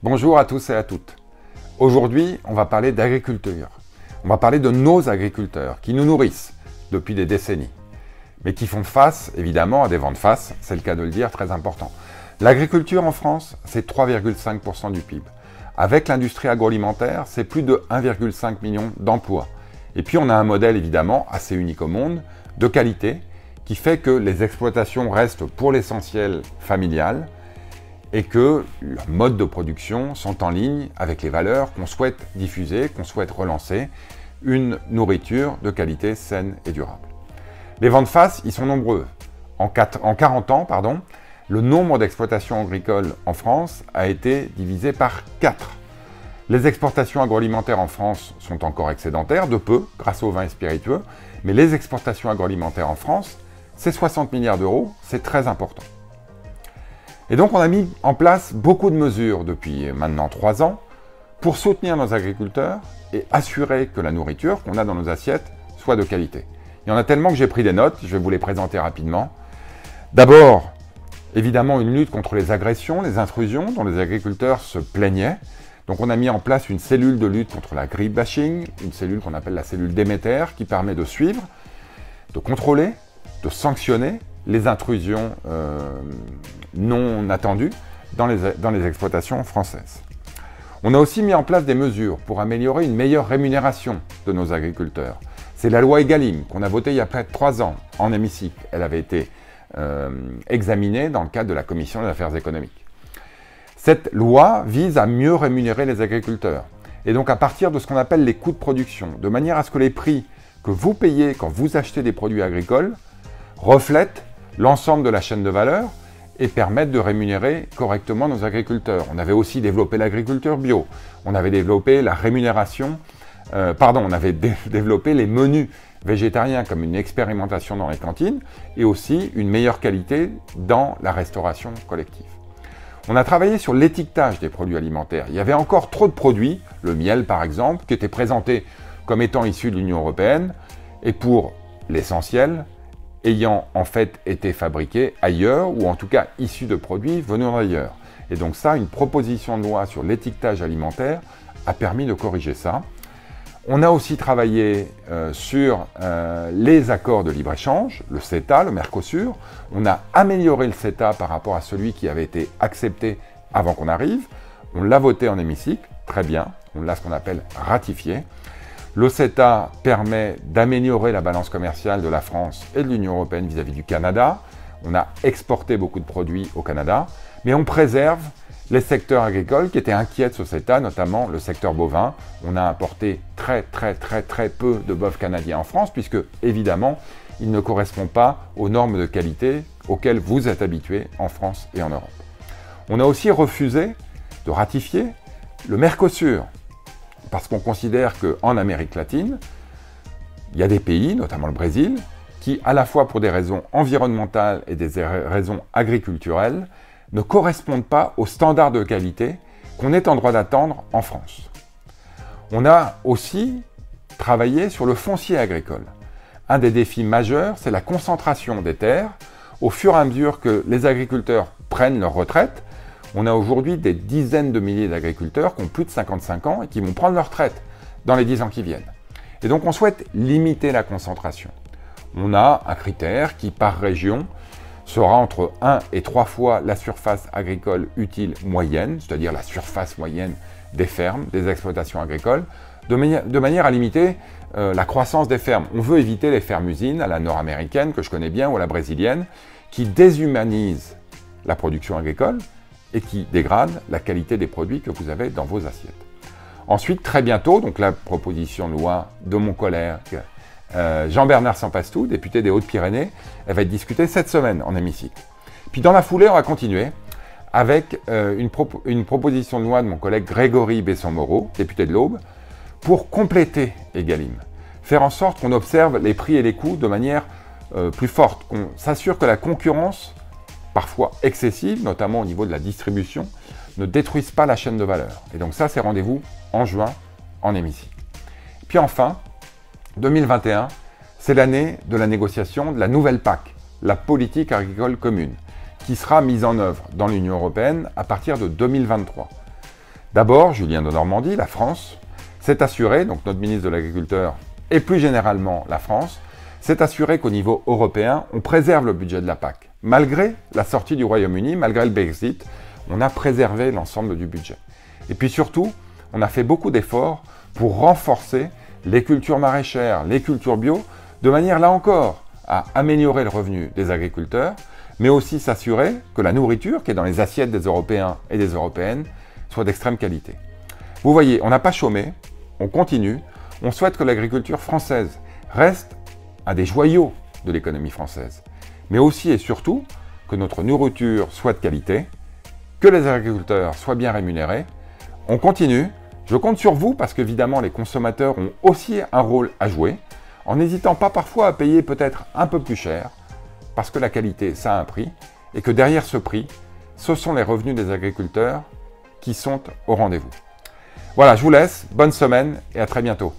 Bonjour à tous et à toutes. Aujourd'hui, on va parler d'agriculture. On va parler de nos agriculteurs qui nous nourrissent depuis des décennies, mais qui font face, évidemment, à des vents de face, c'est le cas de le dire, très important. L'agriculture en France, c'est 3,5% du PIB. Avec l'industrie agroalimentaire, c'est plus de 1,5 million d'emplois. Et puis on a un modèle, évidemment, assez unique au monde, de qualité, qui fait que les exploitations restent pour l'essentiel familiales, et que leurs modes de production sont en ligne avec les valeurs qu'on souhaite diffuser, qu'on souhaite relancer, une nourriture de qualité saine et durable. Les vents de face, ils sont nombreux. En 40 ans, le nombre d'exploitations agricoles en France a été divisé par 4. Les exportations agroalimentaires en France sont encore excédentaires, de peu, grâce aux vins et spiritueux, mais les exportations agroalimentaires en France, c'est 60 milliards d'euros, c'est très important. Et donc on a mis en place beaucoup de mesures depuis maintenant 3 ans pour soutenir nos agriculteurs et assurer que la nourriture qu'on a dans nos assiettes soit de qualité. Il y en a tellement que j'ai pris des notes, je vais vous les présenter rapidement. D'abord, évidemment une lutte contre les agressions, les intrusions dont les agriculteurs se plaignaient. Donc on a mis en place une cellule de lutte contre l'agribashing, une cellule qu'on appelle la cellule Déméter, qui permet de suivre, de contrôler, de sanctionner les intrusions non attendues dans les exploitations françaises. On a aussi mis en place des mesures pour améliorer une meilleure rémunération de nos agriculteurs. C'est la loi Egalim qu'on a votée il y a près de 3 ans en hémicycle. Elle avait été examinée dans le cadre de la Commission des affaires économiques. Cette loi vise à mieux rémunérer les agriculteurs. Et donc à partir de ce qu'on appelle les coûts de production, de manière à ce que les prix que vous payez quand vous achetez des produits agricoles reflètent l'ensemble de la chaîne de valeur et permettent de rémunérer correctement nos agriculteurs. On avait aussi développé l'agriculture bio, on avait développé la rémunération, on avait développé les menus végétariens comme une expérimentation dans les cantines et aussi une meilleure qualité dans la restauration collective. On a travaillé sur l'étiquetage des produits alimentaires. Il y avait encore trop de produits, le miel par exemple, qui était présenté comme étant issu de l'Union européenne et pour l'essentiel, ayant en fait été fabriqués ailleurs, ou en tout cas issus de produits venant d'ailleurs. Et donc ça, une proposition de loi sur l'étiquetage alimentaire a permis de corriger ça. On a aussi travaillé sur les accords de libre-échange, le CETA, le Mercosur. On a amélioré le CETA par rapport à celui qui avait été accepté avant qu'on arrive. On l'a voté en hémicycle, très bien, on l'a ce qu'on appelle ratifié. Le CETA permet d'améliorer la balance commerciale de la France et de l'Union européenne vis-à-vis du Canada. On a exporté beaucoup de produits au Canada, mais on préserve les secteurs agricoles qui étaient inquiets de ce CETA, notamment le secteur bovin. On a importé très peu de bœuf canadien en France, puisque évidemment, il ne correspond pas aux normes de qualité auxquelles vous êtes habitués en France et en Europe. On a aussi refusé de ratifier le Mercosur, parce qu'on considère qu'en Amérique latine, il y a des pays, notamment le Brésil, qui, à la fois pour des raisons environnementales et des raisons agriculturelles, ne correspondent pas aux standards de qualité qu'on est en droit d'attendre en France. On a aussi travaillé sur le foncier agricole. Un des défis majeurs, c'est la concentration des terres. Au fur et à mesure que les agriculteurs prennent leur retraite, on a aujourd'hui des dizaines de milliers d'agriculteurs qui ont plus de 55 ans et qui vont prendre leur retraite dans les 10 ans qui viennent. Et donc on souhaite limiter la concentration. On a un critère qui, par région, sera entre 1 et 3 fois la surface agricole utile moyenne, c'est-à-dire la surface moyenne des fermes, des exploitations agricoles, de manière à limiter la croissance des fermes. On veut éviter les fermes-usines à la nord-américaine, que je connais bien, ou à la brésilienne, qui déshumanisent la production agricole et qui dégradent la qualité des produits que vous avez dans vos assiettes. Ensuite, très bientôt, donc la proposition de loi de mon collègue Jean-Bernard Sempastou, député des Hautes-Pyrénées, elle va être discutée cette semaine en hémicycle. Puis dans la foulée, on va continuer avec une proposition de loi de mon collègue Grégory Besson-Moreau, député de l'Aube, pour compléter Egalim. Faire en sorte qu'on observe les prix et les coûts de manière plus forte, qu'on s'assure que la concurrence, parfois excessive, notamment au niveau de la distribution, ne détruise pas la chaîne de valeur. Et donc ça, c'est rendez-vous en juin en hémicycle. Puis enfin, 2021, c'est l'année de la négociation de la nouvelle PAC, la politique agricole commune, qui sera mise en œuvre dans l'Union européenne à partir de 2023. D'abord, Julien de Normandie, la France, s'est assuré, donc notre ministre de l'Agriculture et plus généralement la France, s'est assuré qu'au niveau européen, on préserve le budget de la PAC. Malgré la sortie du Royaume-Uni, malgré le Brexit, on a préservé l'ensemble du budget. Et puis surtout, on a fait beaucoup d'efforts pour renforcer les cultures maraîchères, les cultures bio, de manière là encore à améliorer le revenu des agriculteurs, mais aussi s'assurer que la nourriture qui est dans les assiettes des Européens et des Européennes soit d'extrême qualité. Vous voyez, on n'a pas chômé, on continue, on souhaite que l'agriculture française reste un des joyaux de l'économie française, mais aussi et surtout que notre nourriture soit de qualité, que les agriculteurs soient bien rémunérés. On continue, je compte sur vous parce qu'évidemment les consommateurs ont aussi un rôle à jouer, en n'hésitant pas parfois à payer peut-être un peu plus cher, parce que la qualité, ça a un prix, et que derrière ce prix, ce sont les revenus des agriculteurs qui sont au rendez-vous. Voilà, je vous laisse, bonne semaine et à très bientôt.